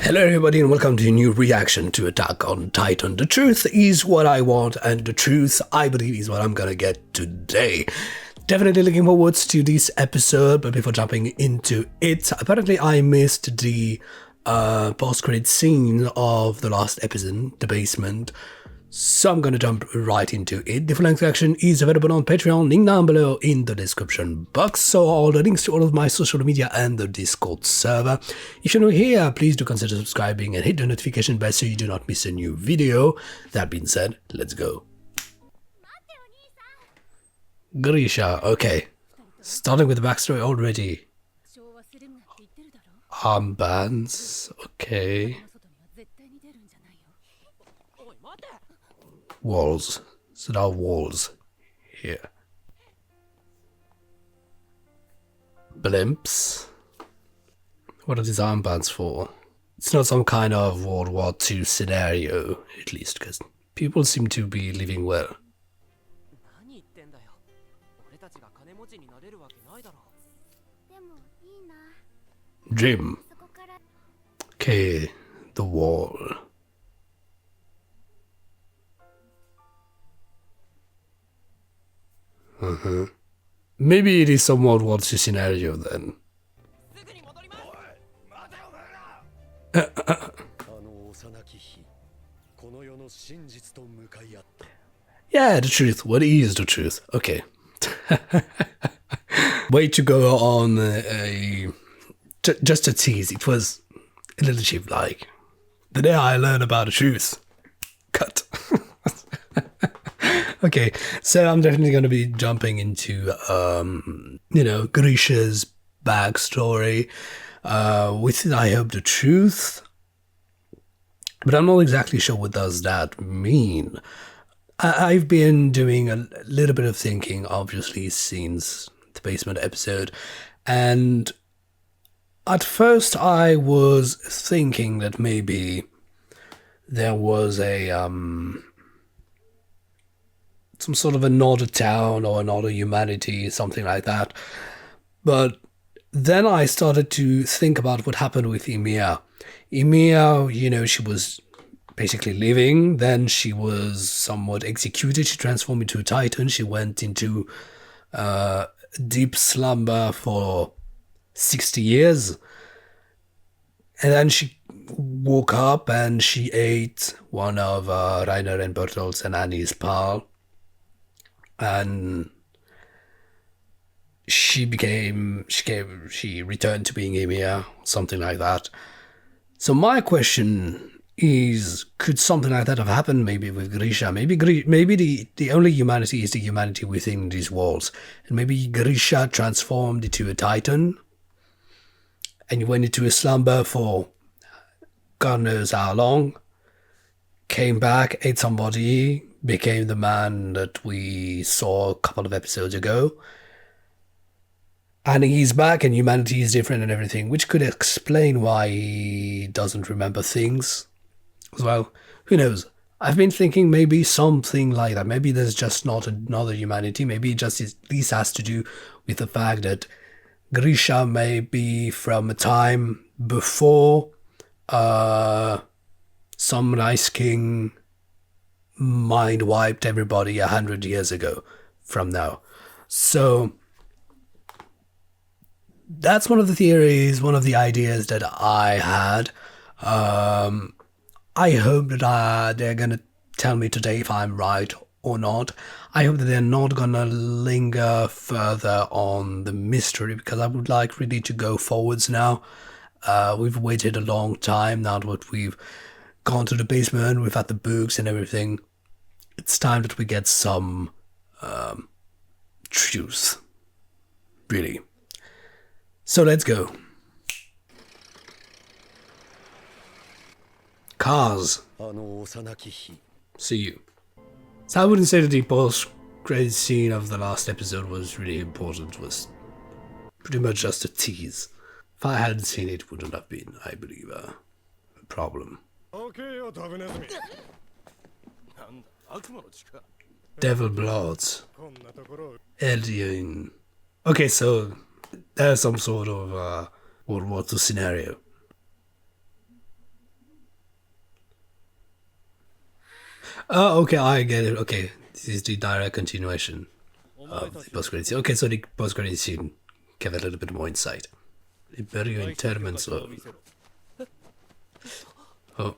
Hello everybody and welcome to a new reaction to Attack on Titan. The truth is what I want and the truth I believe is what I'm gonna get today. Definitely looking forward to this episode, but before jumping into it, apparently I missed the post-credit scene of the last episode, The Basement. So I'm gonna jump right into it. The full length reaction is available on Patreon, link down below in the description box. So all the links to all of my social media and the Discord server. If you're new here, please do consider subscribing and hit the notification bell so you do not miss a new video. That being said, let's go. Grisha, okay. Starting with the backstory already. Armbands, okay. Walls. So there are walls here. Blimps. What are these armbands for? It's not some kind of World War II scenario, at least, because people seem to be living well. Dream. Okay, the wall. Maybe it is some World War II scenario then. Yeah, the truth. What is the truth? Okay. Way to go on just a tease. It was a little cheap, like the day I learned about the truth. Cut. Okay, so I'm definitely going to be jumping into, Grisha's backstory, with, I hope, the truth. But I'm not exactly sure what does that mean. I've been doing a little bit of thinking, obviously, since the Basement episode. And at first I was thinking that maybe there was a, some sort of another town or another humanity, something like that. But then I started to think about what happened with Ymir. Ymir, she was basically living, then she was somewhat executed, she transformed into a Titan, she went into deep slumber for 60 years, and then she woke up and she ate one of Rainer and Bertolt's and Annie's pal. And she returned to being Ymir, something like that. So my question is, could something like that have happened maybe with Grisha? Maybe the only humanity is the humanity within these walls. And maybe Grisha transformed into a Titan and went into a slumber for God knows how long, came back, ate somebody, became the man that we saw a couple of episodes ago. And he's back and humanity is different and everything, which could explain why he doesn't remember things as well. Who knows? I've been thinking maybe something like that. Maybe there's just not another humanity. Maybe it just this has to do with the fact that Grisha may be from a time before some nice king mind wiped everybody 100 years ago from now. So that's one of the theories, one of the ideas that I had. I hope that they're gonna tell me today if I'm right or not. I hope that they're not gonna linger further on the mystery, because I would like really to go forwards now. We've waited a long time now that we've gone to the basement, we've had the books and everything. It's time that we get some truth, really. So let's go. Cars. See you. So I wouldn't say that the post-credit scene of the last episode was really important. It was pretty much just a tease. If I hadn't seen it, it wouldn't have been, I believe, a problem. Devil Bloods. Alien. Okay, so there's some sort of World War II scenario. Oh, okay, I get it. Okay, this is the direct continuation of the post-credit scene. Okay, so the post-credit scene gave a little bit more insight. Imperio Intermenso. Oh.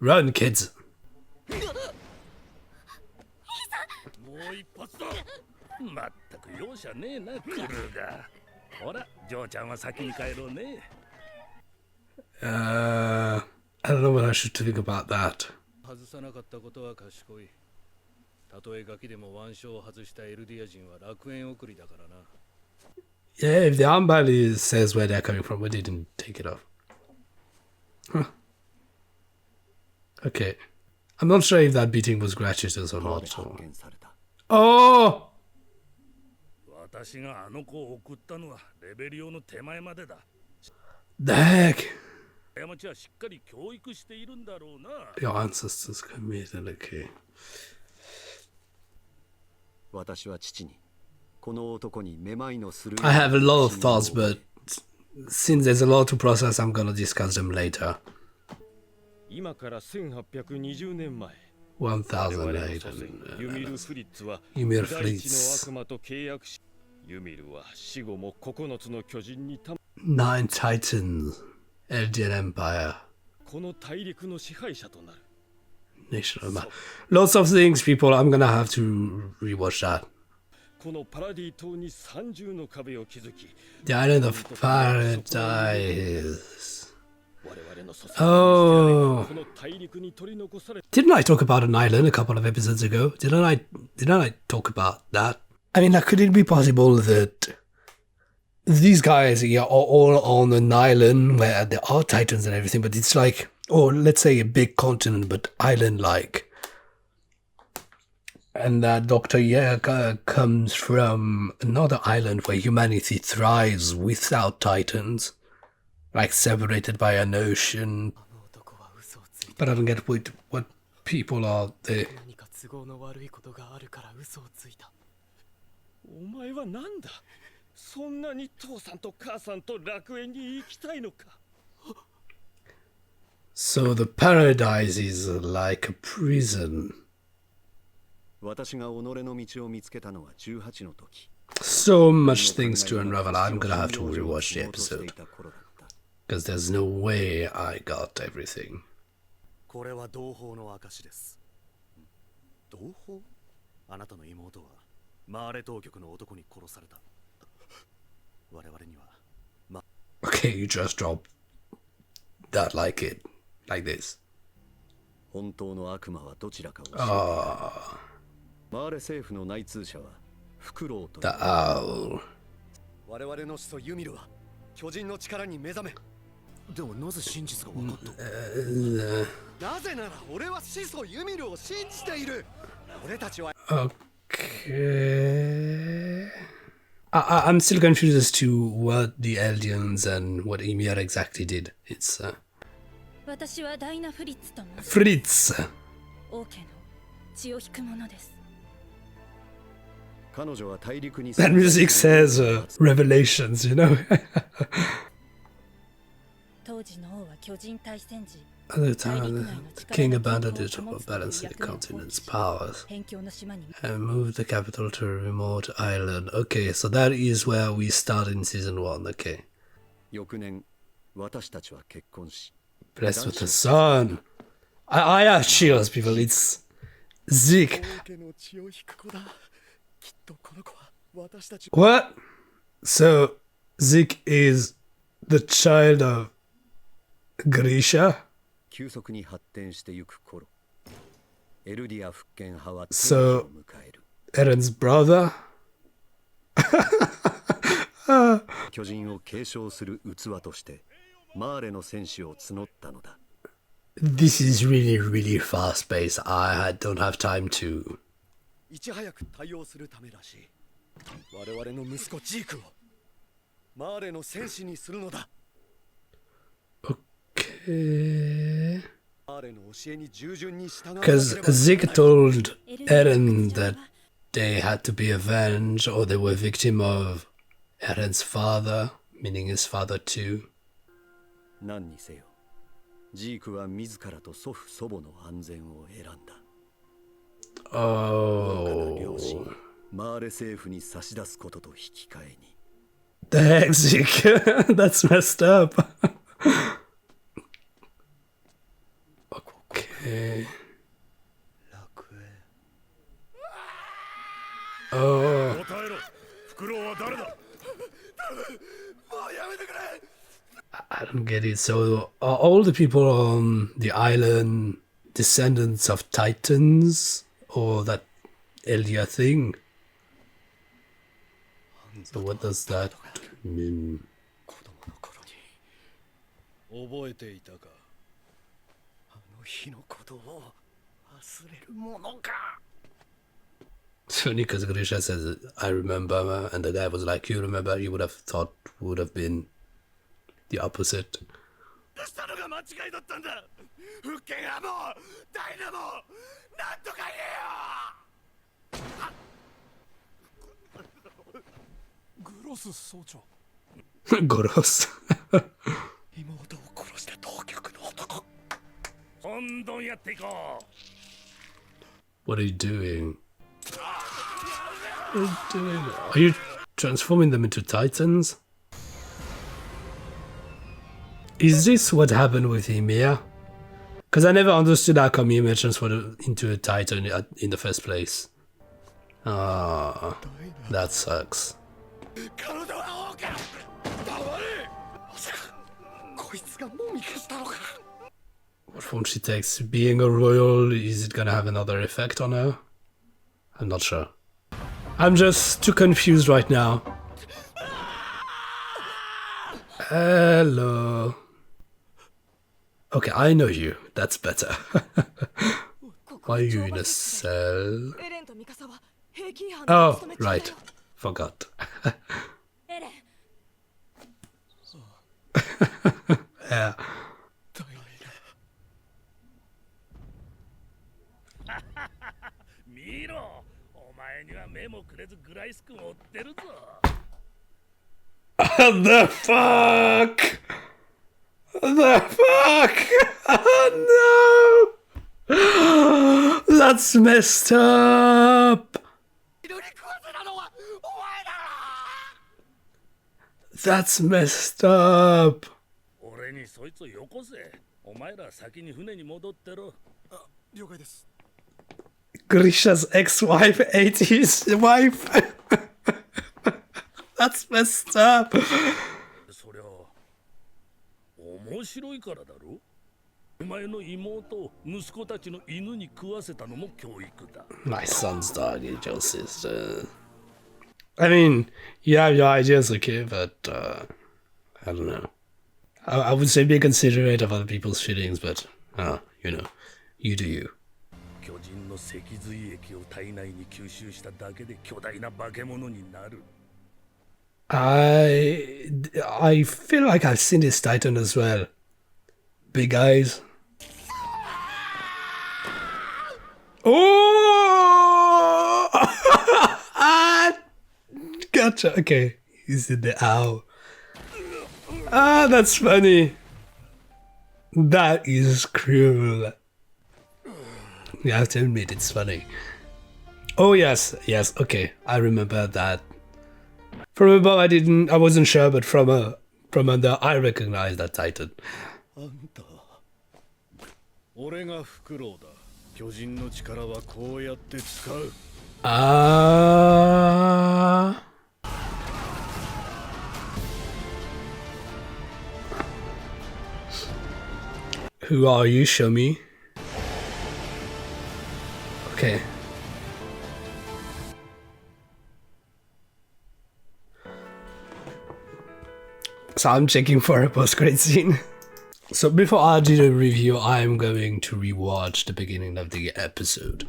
Run, kids! もう一発だ。まったく容赦ねえな、クルーが。ほら、ジョーちゃんは先に帰ろうね。I don't know what I should think about that. 外さなかったことは賢い。たとえガキでも腕章を外したエルディア人は楽園送りだからな。Yeah, if the armband says where they're coming from, we didn't take it off. Huh. Okay. I'm not sure if that beating was gratuitous or not. So. Oh! 私があの子を送ったのはレベリオの手前までだ。The heck? 過ちはしっかり教育しているんだろうな。Your ancestors committed, okay. 私は父にこの男にめまいのする I have a lot of thoughts, but since there's a lot to process, I'm gonna discuss them later. 今から1820年前、 1008. ユミル・フリッツはユミル・大フリッ地ツ。の悪魔と契約し、ユミルは死後も9つの巨人にNine Titans. Eldian Empire. この大陸の支配者となる。 Nation of Man. Lots of things, people. I'm gonna have to rewatch that. このパラディ島に三重の壁を築き、 The Island of Paradise. 我々の祖先 Oh. この大陸に取り残され、 Didn't I talk about an island a couple of episodes ago? Didn't I talk about that? I mean, like, could it be possible that these guys are all on an island where there are titans and everything, but it's like, or let's say a big continent, but island-like. And that Dr. Yerka comes from another island where humanity thrives without titans, like separated by an ocean. But I don't get what people are there. 何か都合の悪いことがあるから嘘をついた。お前はなんだ、そんなに父さんと母さんと楽園に行きたいのか。 So the paradise is like a prison. 私が己の道を見つけたのは18の時。 So much things to unravel. I'm gonna have to rewatch the episode. Because there's no way I got everything. これは同胞の証です。同胞？あなたの妹はマーレ当局の男に殺された。我々には Okay, you just dropped that like this. 本当の悪魔はどちらかを知る。 Ah, マーレ政府の内通者はフクロウと the owl. 我々の始祖ユミルは巨人の力に目覚め。でもなぜ真実が分かった？なぜなら俺は始祖ユミルを信じている。俺たちは Okay. I'm still confused as to what the Eldians and what Ymir exactly did. It's 私はダイナ・フリッツと申し Fritz. 王家の血を引くものです。彼女は大陸に That music says revelations, you know. 当時の王は巨人大戦時、 At the time, the king abandoned it for balancing the continent's powers 辺境の島に and moved the capital to a remote island. Okay, so that is where we start in season 1. Okay. 翌年、私たちは結婚し、 Blessed with a son. I have chills, people. It's Zeke. 王家の血を引く子だ。きっとこの子は私たち。 What? So Zeke is the child of Grisha? 急速に発展してゆく頃、エルディア復権派は So 転機を迎える。 Eren's brother? 巨人を継承する器としてマーレの戦士を募ったのだ。 This is really, really fast paced. I don't have time to. いち早く対応するためらしい。我々の息子ジークをマーレの戦士にするのだ。 Okay. マーレの教えに従順に従わなけ Because れば Zeke told Eren that they had to be avenged or they were victim of Eren's father, meaning his father too. 何にせよ、ジークは自らと祖父祖母の安全を選んだ。両親 Oh. マーレ政府に差し出すことと引き換えに。 The heck, Zeke? That's messed up. Okay. 楽園 Oh. 答えろ。フクロウは誰だ。もうやめてくれ I don't get it. So, are all the people on the island descendants of Titans? Or that earlier thing? So, what does that mean? 子供の頃に覚えていたか。あの日のことを忘れるものか It's funny because Grisha says, I remember, and the guy was like, you remember? You would have thought would have been the opposite. したのが間違いだったんだ復権派もダイナもなんとか言えよグロス総長。 Gross. 妹を殺した当局の男どんどんやっていこう。 What are you doing? What are you doing? Are you transforming them into Titans? Is this what happened with Ymir? Because I never understood how come Ymir transformed into a Titan in the first place. Ah, that sucks. 彼女は王か黙れまさかこいつがもみ消したのか What form she takes? Being a royal, is it gonna have another effect on her? I'm not sure. I'm just too confused right now. Hello. Okay, I know you. That's better. Why are you in a cell? Oh, right. Forgot. エレン Yeah. 見ろ。お前には目もくれずグライス君を追ってるぞ。 What the fuck? The fuck? Oh no! That's messed up! 祈り食わせたのはお前だ That's messed up! 俺にそいつをよこせ。お前ら先に船に戻ってろ。了解です Grisha's ex-wife ate his wife. That's messed up. そりゃ面白いからだろ。お前の妹、息子たちの犬に食わせたのも教育だ。 My son's dog ate your sister. I mean, you have your ideas, okay, but I don't know. I would say be considerate of other people's feelings, but you know, you do you. 巨人の脊髄液を体内に吸収しただけで巨大な化け物になる。I feel like I've seen this Titan as well. Big eyes. Oh! Gotcha. Okay, he's in the owl. Ah, that's funny. That is cruel. You have to admit it's funny. Oh yes, okay, I remember that. From above I wasn't sure, but from under I recognized that Titan. あんた。俺がフクロウだ。巨人の力はこうやって使う。Ah. Who are you? Show me. Okay. So I'm checking for a post-credit scene. So before I do the review, I'm going to rewatch the beginning of the episode.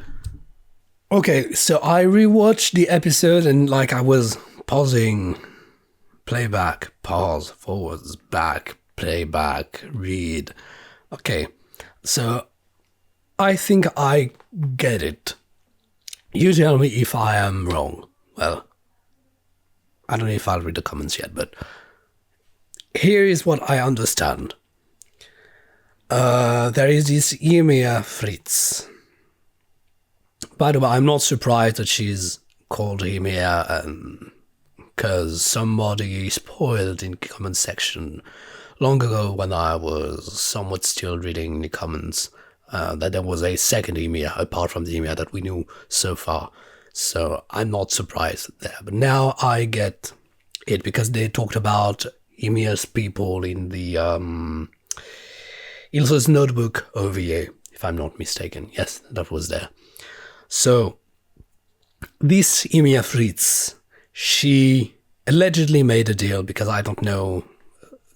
Okay, so I rewatched the episode and like I was pausing, playback, pause, forwards, back, playback, read. Okay, so I think I get it. You tell me if I am wrong. Well, I don't know if I'll read the comments yet, but here is what I understand. there is this Ymir Fritz. By the way, I'm not surprised that she's called Ymir, because somebody spoiled in the comment section long ago when I was somewhat still reading the comments that there was a second Ymir apart from the Ymir that we knew so far. So I'm not surprised there. But now I get it because they talked about Ymir's people in the Ilsa's Notebook OVA, if I'm not mistaken. Yes, that was there. So this Ymir Fritz, she allegedly made a deal, because I don't know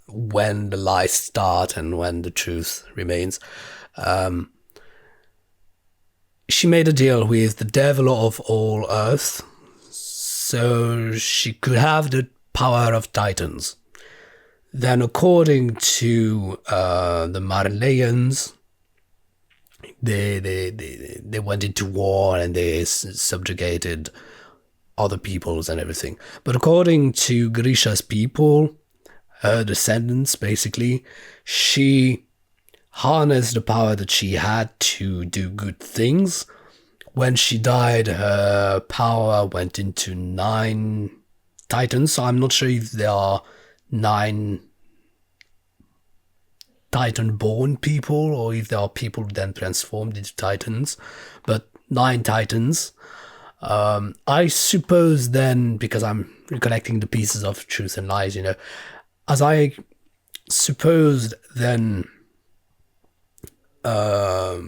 when the lies start and when the truth remains. She made a deal with the devil of all Earth so she could have the power of Titans. Then, according to the Marleyans, they went into war and they subjugated other peoples and everything. But according to Grisha's people, her descendants, basically, she harnessed the power that she had to do good things. When she died, her power went into 9 Titans. So I'm not sure if there are 9 Titan-born people or if there are people then transformed into Titans. But 9 Titans. I suppose then, because I'm recollecting the pieces of truth and lies, as I supposed then the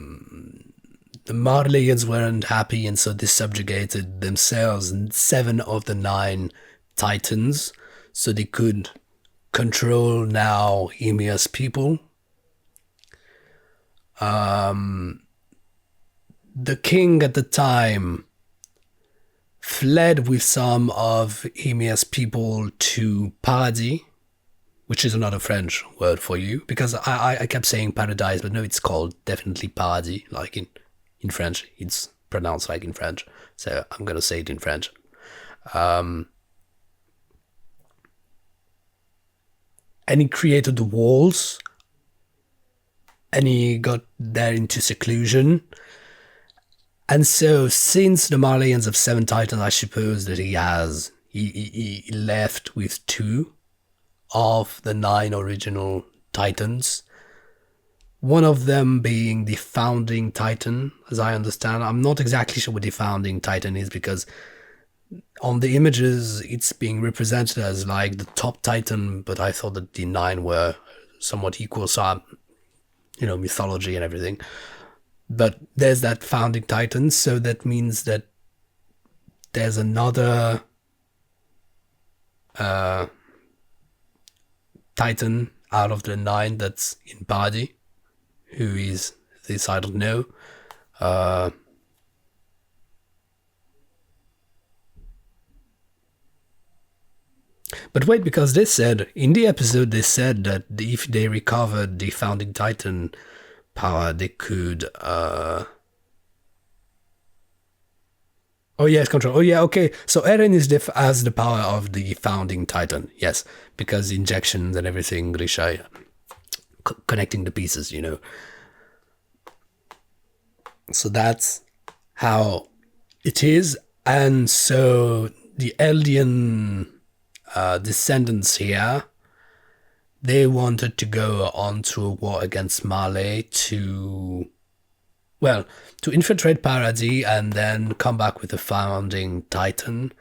Marleyans weren't happy, and so they subjugated themselves and 7 of the 9 Titans, so they could control now Ymir's people. The king at the time fled with some of Ymir's people to Paradis, which is another French word for you, because I kept saying paradise, but no, it's called definitely Paradis, like in French. It's pronounced like in French, so I'm going to say it in French. And he created the walls, and he got there into seclusion. And so, since the Marleyans have 7 Titans, I suppose that he left with 2 of the 9 original Titans. One of them being the founding Titan, as I understand. I'm not exactly sure what the founding Titan is, because on the images it's being represented as like the top Titan, but I thought that the 9 were somewhat equal, so mythology and everything. But there's that founding Titan, so that means that there's another Titan out of the 9 that's in Paradis. Who is this? I don't know. But wait, because they said, in the episode, they said that if they recovered the founding Titan power, they could... Oh yes, control. Oh yeah, okay. So Eren has the power of the founding Titan. Yes, because injections and everything, Grisha, connecting the pieces, So that's how it is. And so the Eldian descendants here, they wanted to go on to a war against Marley to infiltrate Paradis and then come back with the founding Titan.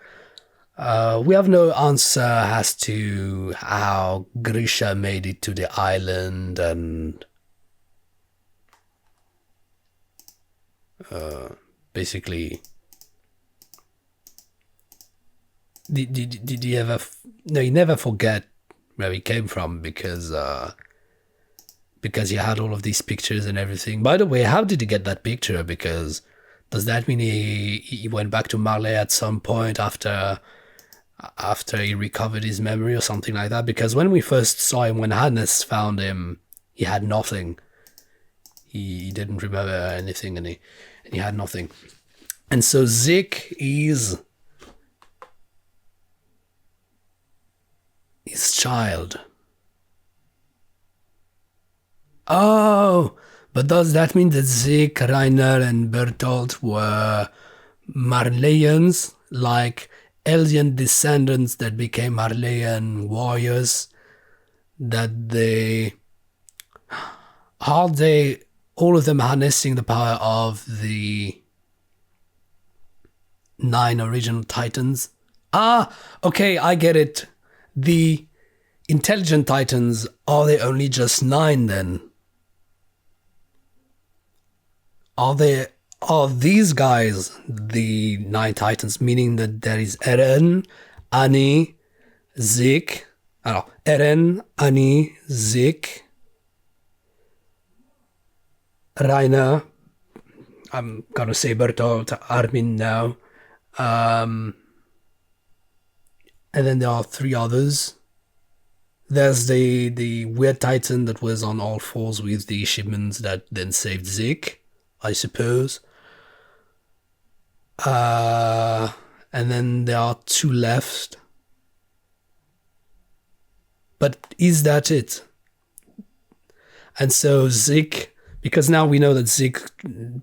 We have no answer as to how Grisha made it to the island, and basically, did he ever? No, he never forget where he came from, because he had all of these pictures and everything. By the way, how did he get that picture? Because does that mean he went back to Marley at some point after he recovered his memory or something like that? Because when we first saw him, when Hannes found him, he had nothing. He didn't remember anything, and he had nothing. And so Zik is his child. Oh, but does that mean that Zeke, Reiner, and Bertolt were Marleyans, like alien descendants that became Marleyan warriors? That they... Are they, all of them, harnessing the power of the 9 original Titans? Ah, okay, I get it. The intelligent Titans, are they only just 9 then? Are these guys the 9 Titans, meaning that there is Eren, Annie, Zeke, Eren, Annie, Zeke, Rainer, I'm gonna say Bertolt, Armin now, and then there are 3 others. There's the weird Titan that was on all fours with the shipments that then saved Zeke, I suppose. And then there are 2 left. But is that it? And so Zeke, because now we know that Zeke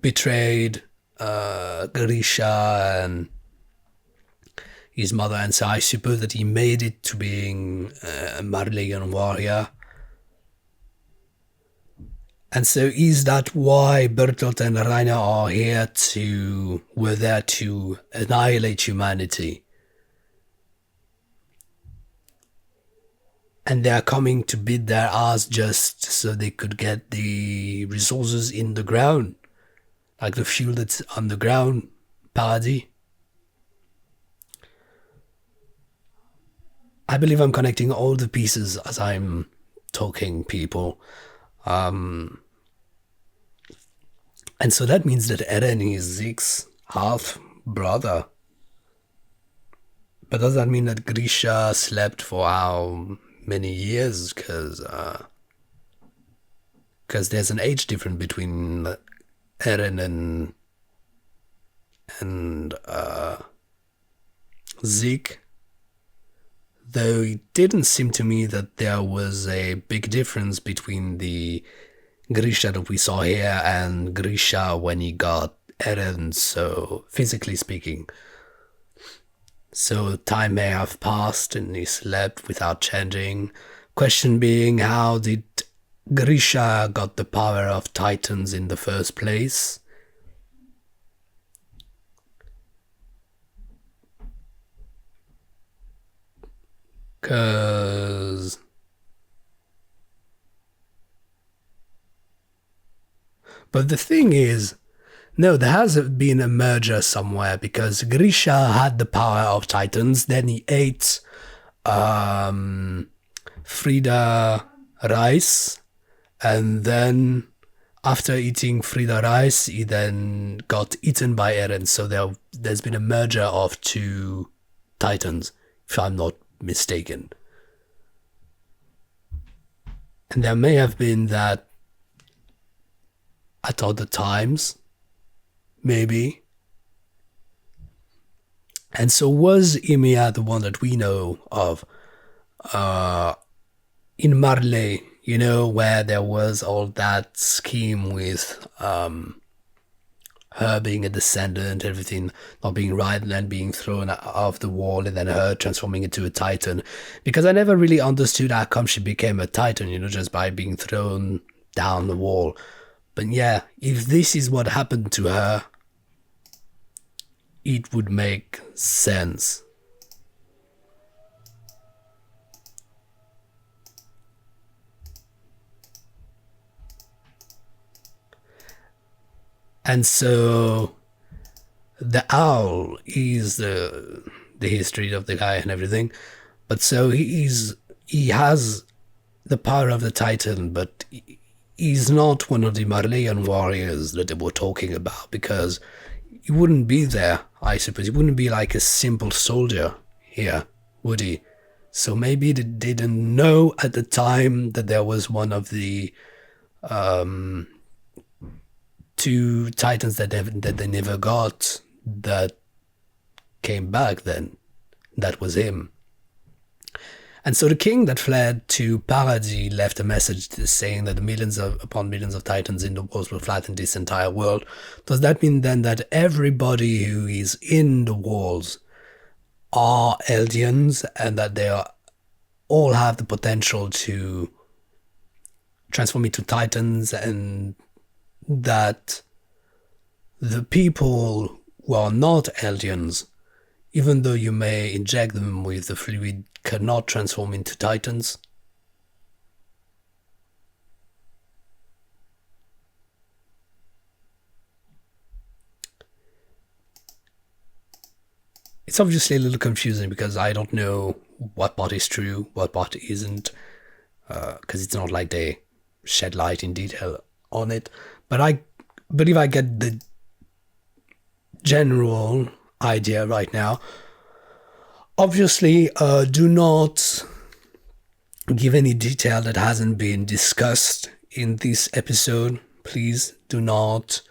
betrayed Grisha and his mother, and so I suppose that he made it to being a Marleyan warrior. And so is that why Bertolt and Rainer were there to annihilate humanity? And they are coming to bid their ass just so they could get the resources in the ground, like the fuel that's on the ground, Paradis. I believe I'm connecting all the pieces as I'm talking, people. And so that means that Eren is Zeke's half-brother. But does that mean that Grisha slept for how many years? Because there's an age difference between Eren and Zeke. Though it didn't seem to me that there was a big difference between the Grisha that we saw here and Grisha when he got Eren, so physically speaking. So time may have passed and he slept without changing. Question being, how did Grisha got the power of Titans in the first place? But the thing is, no, there has been a merger somewhere, because Grisha had the power of Titans, then he ate Frida Rice, and then after eating Frida Rice, he then got eaten by Eren, so there's been a merger of 2 Titans, if I'm not mistaken. And there may have been that at other times, maybe. And so was Ymir the one that we know of in Marley, you know, where there was all that scheme with her being a descendant, everything not being right, and then being thrown off the wall, and then her transforming into a Titan. Because I never really understood how come she became a Titan, you know, just by being thrown down the wall. But yeah, if this is what happened to her, it would make sense. And so the owl is the history of the guy and everything. But so he has the power of the Titan, but he's not one of the Marleyan warriors that they were talking about, because he wouldn't be there, I suppose. He wouldn't be like a simple soldier here, would he? So maybe they didn't know at the time that there was one of the 2 Titans that they never got that came back then. That was him. And so the king that fled to Paradis left a message saying that millions of titans in the walls will flatten this entire world. Does that mean then that everybody who is in the walls are Eldians and that they all have the potential to transform into titans, and that the people who are not Eldians, even though you may inject them with the fluid, cannot transform into titans? It's obviously a little confusing because I don't know what part is true, what part isn't, because it's not like they shed light in detail on it. But I believe I get the general idea right now. Obviously, do not give any detail that hasn't been discussed in this episode. Please do not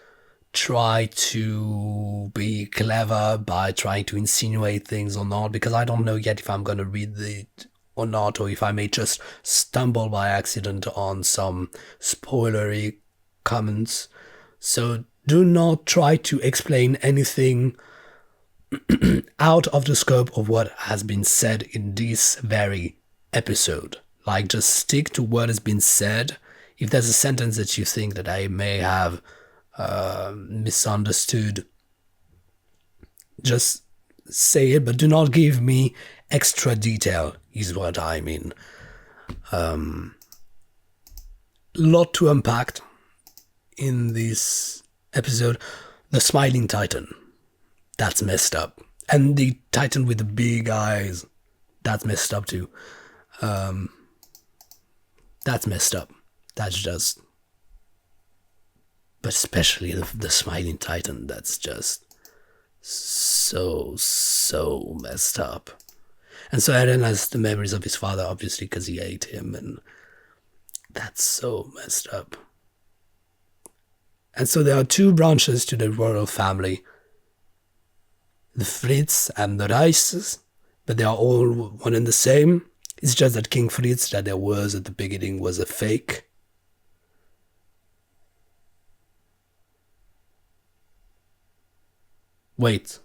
try to be clever by trying to insinuate things or not, because I don't know yet if I'm going to read it or not, or if I may just stumble by accident on some spoilery comments. So do not try to explain anything out of the scope of what has been said in this very episode. Like, just stick to what has been said. If there's a sentence that you think that I may have misunderstood, just say it, but do not give me extra detail, is what I mean. Lot to unpack in this episode. The smiling titan, that's messed up. And the titan with the big eyes, that's messed up too. That's messed up. That's just... But especially the smiling titan, that's just so messed up. And so Eren has the memories of his father, obviously, because he ate him, and that's so messed up. And so there are two branches to the royal family. The Fritz and the Reises, but they are all one and the same. It's just that King Fritz, that there was at the beginning, was a fake. Wait.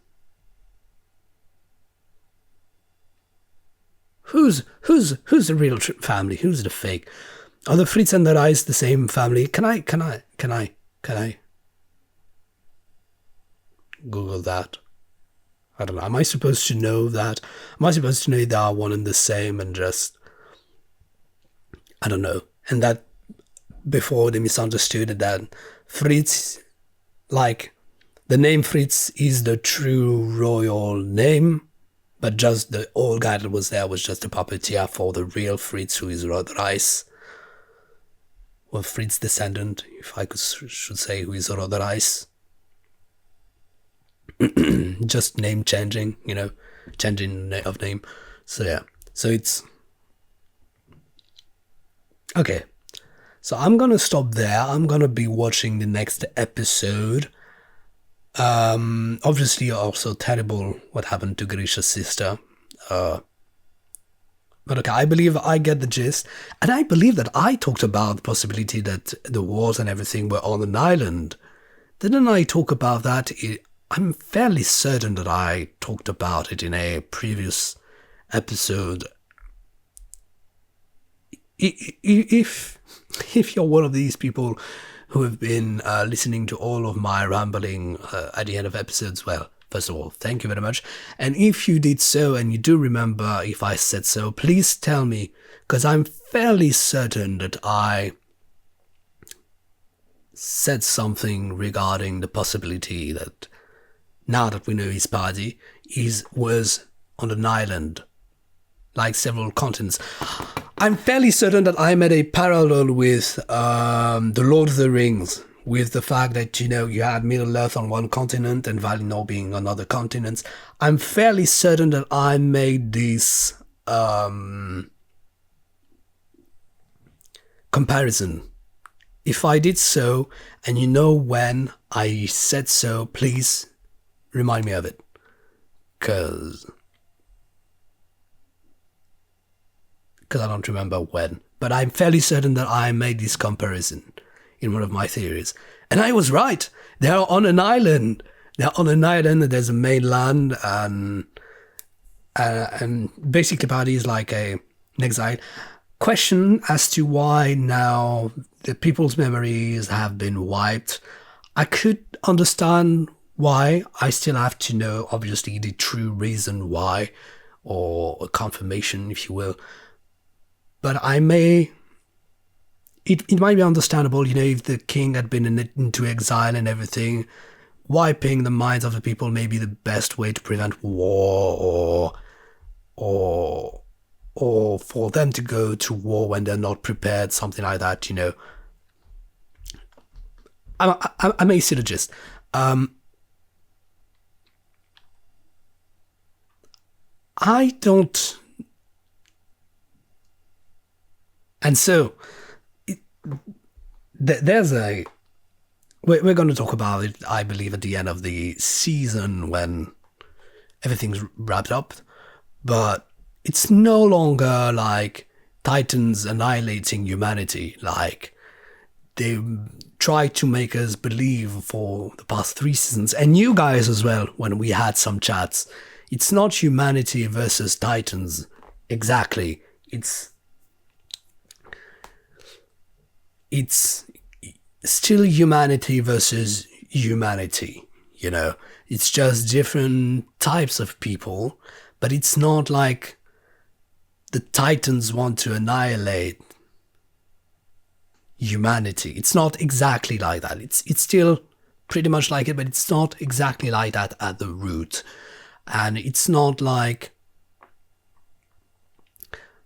Who's the real family? Who's the fake? Are the Fritz and the Reis the same family? Can I Google that? I don't know. Am I supposed to know that? Am I supposed to know they are one and the same and just... I don't know. And that before they misunderstood it, that Fritz, like... The name Fritz is the true royal name, but just the old guy that was there was just a puppeteer for the real Fritz, who is Rod Reiss. Or Fritz descendant, if I should say, who is Rod Reiss. Just name changing, changing of name. So yeah, so it's... Okay, so I'm gonna stop there. I'm gonna be watching the next episode. Obviously also terrible what happened to Grisha's sister. But okay, I believe I get the gist. And I believe that I talked about the possibility that the wars and everything were on an island. Didn't I talk about that? I'm fairly certain that I talked about it in a previous episode. If you're one of these people who have been listening to all of my rambling at the end of episodes, well, first of all, thank you very much. And if you did so, and you do remember if I said so, please tell me, because I'm fairly certain that I said something regarding the possibility that, now that we know his party, was on an island, like several continents. I'm fairly certain that I made a parallel with The Lord of the Rings, with the fact that, you had Middle-earth on one continent and Valinor being on other continents. I'm fairly certain that I made this comparison. If I did so, and you know when I said so, please remind me of it. 'Cause because I don't remember when. But I'm fairly certain that I made this comparison in one of my theories. And I was right. They're on an island. There's a mainland, and basically Paris is like an exile. Question as to why now the people's memories have been wiped. I could understand why. I still have to know, obviously, the true reason why, or a confirmation, if you will. But it might be understandable, if the king had been into exile and everything. Wiping the minds of the people may be the best way to prevent war, or for them to go to war when they're not prepared, something like that, I may see the gist. I don't... And so, there's a... We're going to talk about it, I believe, at the end of the season when everything's wrapped up. But it's no longer like Titans annihilating humanity, like they tried to make us believe for the past 3 seasons, and you guys as well, when we had some chats. It's not humanity versus Titans exactly. It's still humanity versus humanity, It's just different types of people, but it's not like the Titans want to annihilate humanity. It's not exactly like that. It's still pretty much like it, but it's not exactly like that at the root. And it's not like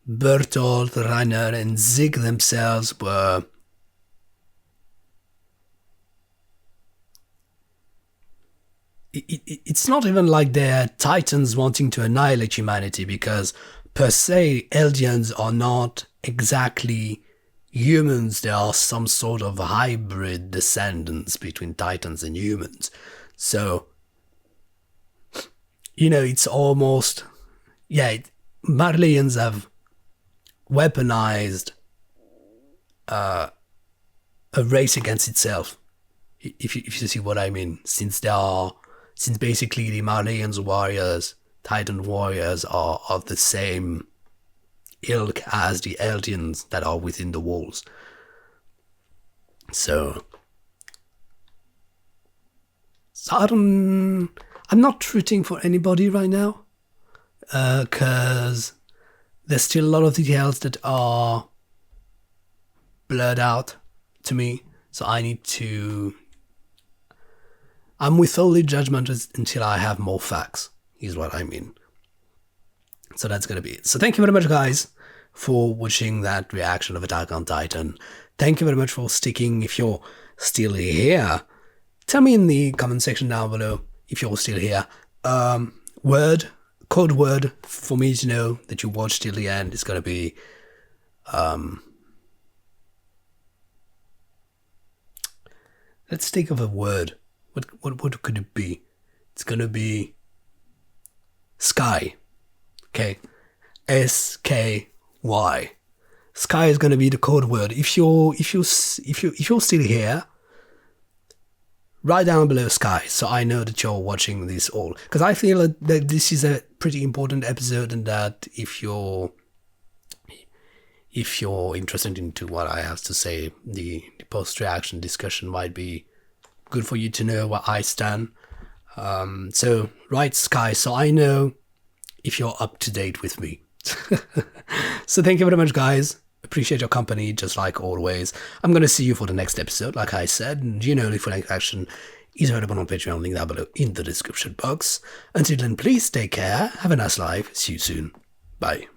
Bertolt, Rainer, and Zig themselves were... It's not even like they're Titans wanting to annihilate humanity, because per se Eldians are not exactly humans. They are some sort of hybrid descendants between Titans and humans. So, it's almost... Marleyans have weaponized a race against itself, if you see what I mean, since basically the Marleyans warriors, Titan warriors, are of the same ilk as the Eldians that are within the walls. So I'm not rooting for anybody right now, because there's still a lot of details that are blurred out to me, so I'm withholding judgment until I have more facts, is what I mean. So that's going to be it. So thank you very much, guys, for watching that reaction of Attack on Titan. Thank you very much for sticking. If you're still here, tell me in the comment section down below if you're still here. Code word for me to know that you watched till the end is going to be... let's think of a word. What could it be? It's gonna be Sky. Okay, SKY. Sky is gonna be the code word. If you're still here, write down below Sky, so I know that you're watching this all. Because I feel that this is a pretty important episode, and that if you're interested into what I have to say, the post-reaction discussion might be good for you to know where I stand. So write Sky, so I know if you're up to date with me. So thank you very much, guys. Appreciate your company, just like always. I'm going to see you for the next episode, like I said. And the full length action is available on Patreon, link down below in the description box. Until then, please take care, have a nice life, see you soon. Bye.